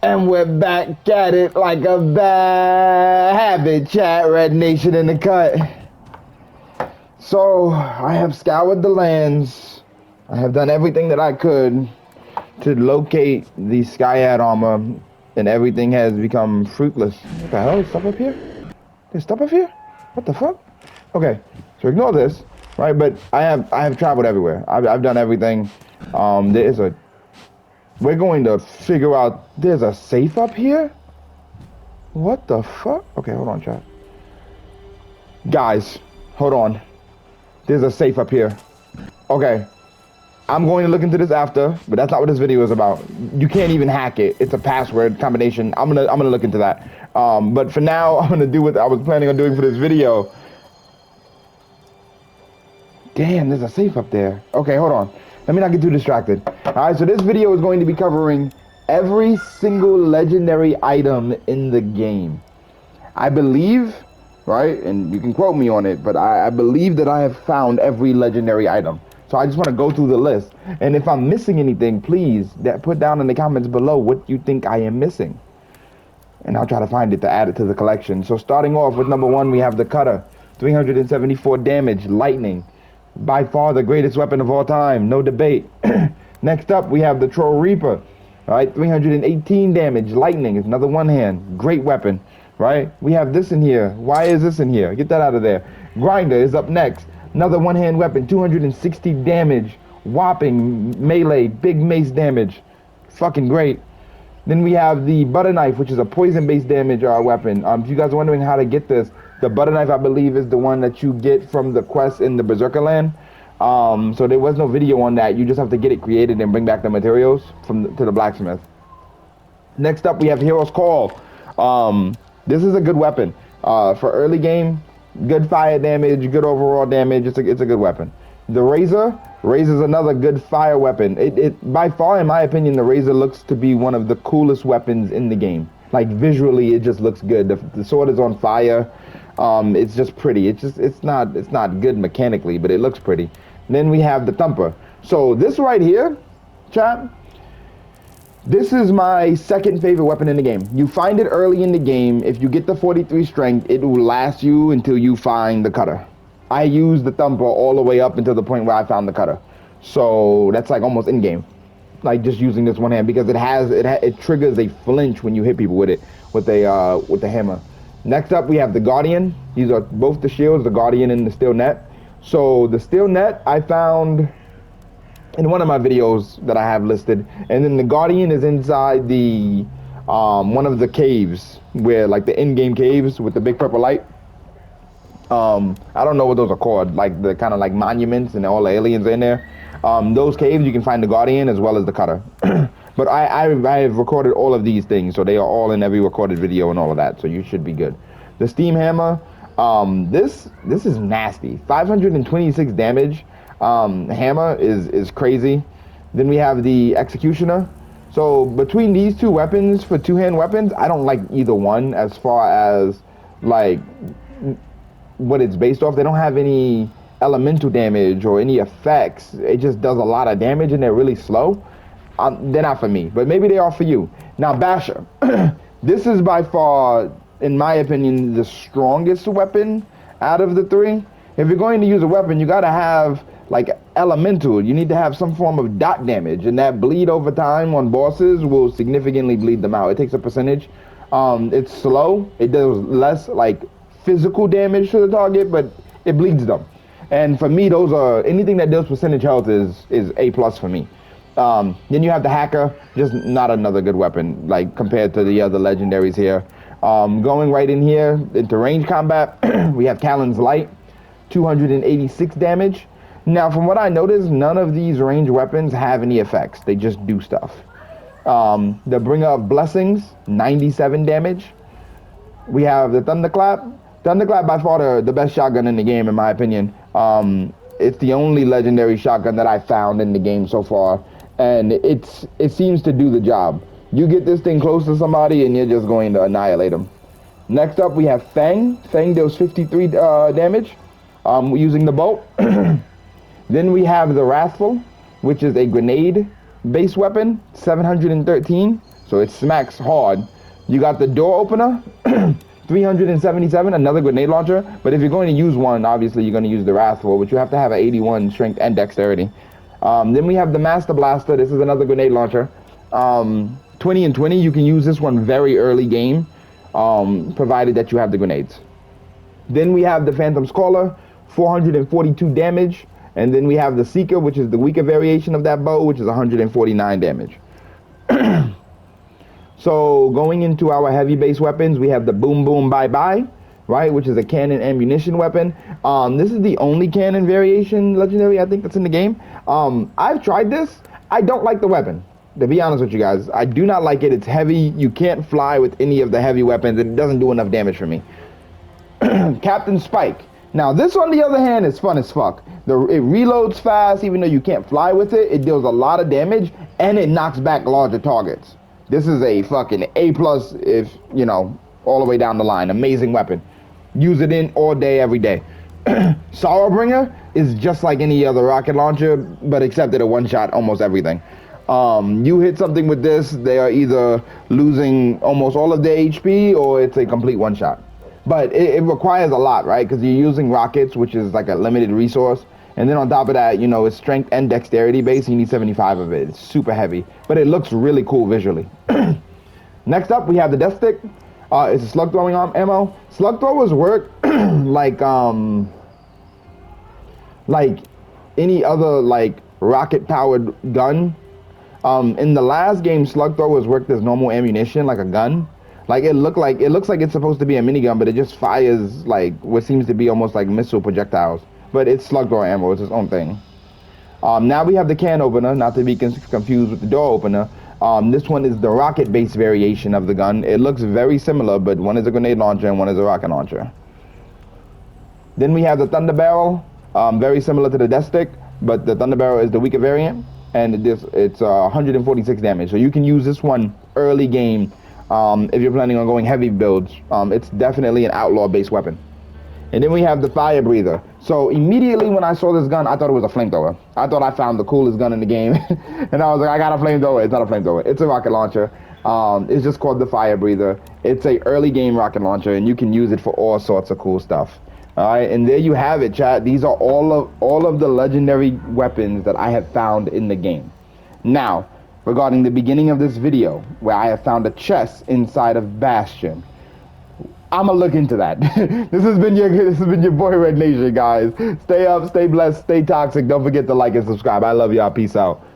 And we're back at it like a bad habit, chat. Rednation in the cut. So, I have scoured the lands. I have done everything that I could to locate the Skyad armor, and everything has become fruitless. What the hell? Is stuff up here? There's stuff up here? What the fuck? Okay, so ignore this, right? But I have traveled everywhere. I've done everything. We're going to figure out, there's a safe up here? What the fuck? Okay, hold on, chat. Guys, hold on. There's a safe up here. Okay. I'm going to look into this after, but that's not what this video is about. You can't even hack it. It's a password combination. I'm gonna look into that. But for now, I'm gonna do what I was planning on doing for this video. Damn, there's a safe up there. Okay, hold on. Let me not get too distracted. All right, so this video is going to be covering every single legendary item in the game. I believe, right, and you can quote me on it, but I believe that I have found every legendary item. So I just want to go through the list. And if I'm missing anything, please put down in the comments below what you think I am missing. And I'll try to find it to add it to the collection. So starting off with number 1, we have the Cutter. 374 damage, lightning. By far the greatest weapon of all time, no debate. Next up, we have the Troll Reaper. All right, 318 damage, lightning is another one hand, great weapon, right? We have this in here. Why is this in here? Get that out of there. Grinder is up next. Another one-hand weapon, 260 damage, whopping melee, big mace damage, fucking great. Then we have the Butter Knife, which is a poison-based damage weapon. If you guys are wondering how to get this, the Butter Knife, I believe, is the one that you get from the quest in the Berserker land. So there was no video on that. You just have to get it created and bring back the materials to the blacksmith. Next up, we have Hero's Call. This is a good weapon. For early game, good fire damage, good overall damage. It's a good weapon. The Razor is another good fire weapon. It by far, in my opinion, the Razor looks to be one of the coolest weapons in the game. Like visually, it just looks good. The sword is on fire. It's just pretty. It's not good mechanically, but it looks pretty. Then we have the Thumper. So this right here, chat, this is my second favorite weapon in the game. You find it early in the game. If you get the 43 strength, it will last you until you find the Cutter. I used the Thumper all the way up until the point where I found the Cutter. So that's like almost in game. Like just using this one hand, because it triggers a flinch when you hit people with it with the hammer. Next up, we have the Guardian. These are both the shields, the Guardian and the Steel Net. So the Steel Net I found in one of my videos that I have listed, and then the Guardian is inside the one of the caves, where like the in-game caves with the big purple light. I don't know what those are called, like the kind of like monuments and all the aliens in there. Those caves, you can find the Guardian as well as the Cutter. But I have recorded all of these things, so they are all in every recorded video and all of that, so you should be good. The Steam Hammer, this is nasty. 526 damage. Hammer is crazy. Then we have the Executioner. So between these two weapons, for two-hand weapons, I don't like either one as far as like what it's based off. They don't have any elemental damage or any effects. It just does a lot of damage and they're really slow. They're not for me, but maybe they are for you. Now Basher, this is by far, in my opinion, the strongest weapon out of the three. If you're going to use a weapon, you gotta have like elemental. You need to have some form of dot damage, and that bleed over time on bosses will significantly bleed them out. It takes a percentage. It's slow. It does less like physical damage to the target, but it bleeds them. And for me, those are anything that deals percentage health is A+ for me. Then you have the Hacker, just not another good weapon, like compared to the other legendaries here. Going right in here into range combat, we have Kalin's Light, 286 damage. Now, from what I noticed, none of these range weapons have any effects. They just do stuff. The Bringer of Blessings, 97 damage. We have the Thunderclap. Thunderclap by far the best shotgun in the game, in my opinion. It's the only legendary shotgun that I found in the game so far, and it seems to do the job. You get this thing close to somebody and you're just going to annihilate them. Next up, we have Fang. Fang deals 53 damage using the bolt. Then we have the Wrathful, which is a grenade-based weapon, 713. so it smacks hard. You got the door opener, 377, another grenade launcher. But if you're going to use one, obviously you're going to use the Wrathful, which you have to have an 81 strength and dexterity. Then we have the Master Blaster. This is another grenade launcher. 20 and 20, you can use this one very early game, provided that you have the grenades. Then we have the Phantom's Caller, 442 damage. And then we have the Seeker, which is the weaker variation of that bow, which is 149 damage. So going into our heavy base weapons, we have the Boom Boom Bye Bye, right, which is a cannon ammunition weapon. This is the only cannon variation legendary I think that's in the game. I've tried this. I don't like the weapon, to be honest with you guys. I do not like it. It's heavy. You can't fly with any of the heavy weapons, and it doesn't do enough damage for me. Captain Spike. Now this, on the other hand, is fun as fuck. It reloads fast, even though you can't fly with it. It deals a lot of damage, and it knocks back larger targets. This is a fucking A+, if, you know, all the way down the line. Amazing weapon. Use it in all day, every day. Sauerbringer is just like any other rocket launcher, but except that it one-shot almost everything. You hit something with this, they are either losing almost all of their HP, or it's a complete one-shot. But it requires a lot, right? Because you're using rockets, which is like a limited resource. And then on top of that, you know, it's strength and dexterity base. You need 75 of it. It's super heavy, but it looks really cool visually. Next up, we have the Death Stick. It's a slug throwing ammo. Slug throwers work like any other like rocket powered gun. In the last game, slug throwers worked as normal ammunition, like a gun. Like it looks like it's supposed to be a minigun, but it just fires like what seems to be almost like missile projectiles. But it's slug thrower ammo. It's its own thing. Now we have the can opener, not to be confused with the door opener. This one is the rocket-based variation of the gun. It looks very similar, but one is a grenade launcher and one is a rocket launcher. Then we have the Thunder Barrel, very similar to the Death Stick, but the Thunder Barrel is the weaker variant, and it's 146 damage. So you can use this one early game if you're planning on going heavy builds. It's definitely an outlaw-based weapon. And then we have the Fire Breather. So immediately when I saw this gun, I thought it was a flamethrower. I thought I found the coolest gun in the game. And I was like, I got a flamethrower. It's not a flamethrower. It's a rocket launcher. It's just called the Fire Breather. It's a early game rocket launcher, and you can use it for all sorts of cool stuff. All right, and there you have it, chat. These are all of the legendary weapons that I have found in the game. Now, regarding the beginning of this video, where I have found a chest inside of Bastion, I'ma look into that. This has been your boy Rednation, guys. Stay up, stay blessed, stay toxic. Don't forget to like and subscribe. I love y'all. Peace out.